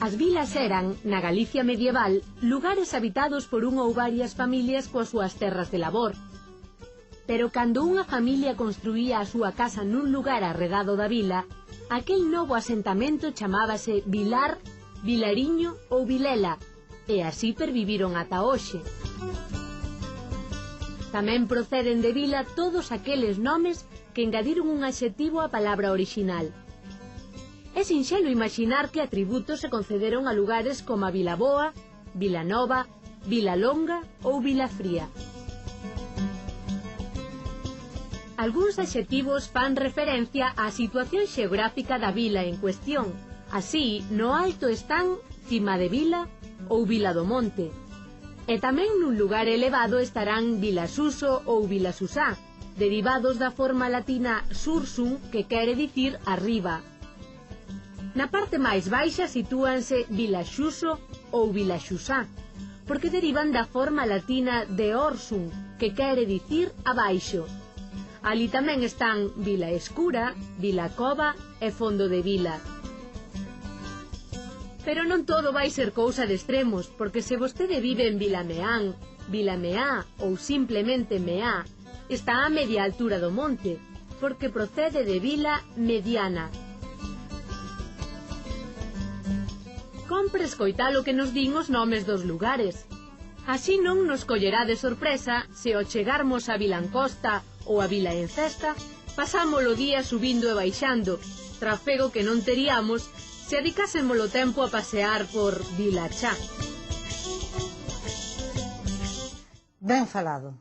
As vilas eran, na Galicia medieval, lugares habitados por unha ou varias familias coas súas terras de labor. Pero cando unha familia construía a súa casa nun lugar arredado da vila, aquel novo asentamento chamábase vilar, vilariño ou vilela, e así perviviron ata hoxe. Tamén proceden de vila todos aqueles nomes que engadiron un adxetivo á palabra orixinal. É sinxelo imaginar que atributos se concederon a lugares como a Vilaboa, Vilanova, Vilalonga ou Vilafría. Algúns adxetivos fan referencia á situación xeográfica da vila en cuestión. Así, no alto están Cima de Vila ou Vila do Monte. E tamén nun lugar elevado estarán Vilasuso ou Vilasusá, derivados da forma latina sursum, que quere dicir arriba. Na parte máis baixa sitúanse Vilaxuso ou Vilaxusá, porque derivan da forma latina de orsum, que quere dicir abaixo. Ali tamén están Vila Escura, Vila Cova e Fondo de Vila. Pero non todo vai ser cousa de extremos, porque se vostede vive en Vilameán, Vilameá ou simplemente Meá, está a media altura do monte, porque procede de Vila Mediana. Compre escoitar o que nos din os nomes dos lugares. Así non nos collerá de sorpresa se ao chegarmos a Vilancosta ou a Vila Encesta pasámolo día subindo e baixando, trafego que non teríamos se dedicásemos o tempo a pasear por Vilachá. Ben falado.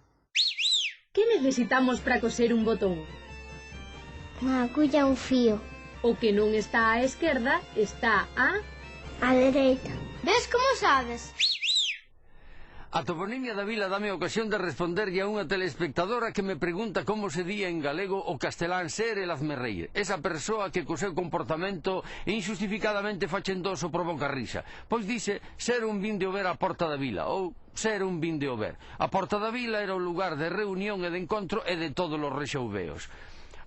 Que necesitamos para coser un botón? Unha agulla e un fío. O que non está á esquerda está A dereita. Ves como sabes? A toponimia da vila dame a ocasión de responderlle a unha telespectadora que me pregunta como se día en galego o castelán ser el hazmerreír. Esa persoa que co seu comportamento injustificadamente fachendoso provoca risa. Pois dice ser un vin de o ver á porta da vila ou ser un vin de o ver. A porta da vila era o lugar de reunión e de encontro e de todos os rexouveos.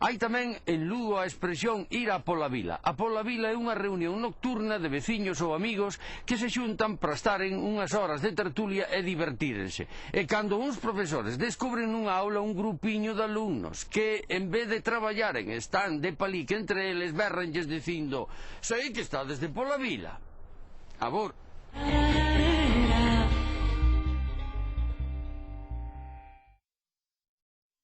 Hai tamén en Lugo a expresión ir a pola vila. A pola vila é unha reunión nocturna de veciños ou amigos que se xuntan para estaren unhas horas de tertulia e divertírense. E cando uns profesores descubren nunha aula un grupiño de alumnos que, en vez de traballaren, están de palique entre eles, berranlles dicindo: sei que estades de pola vila. A bor,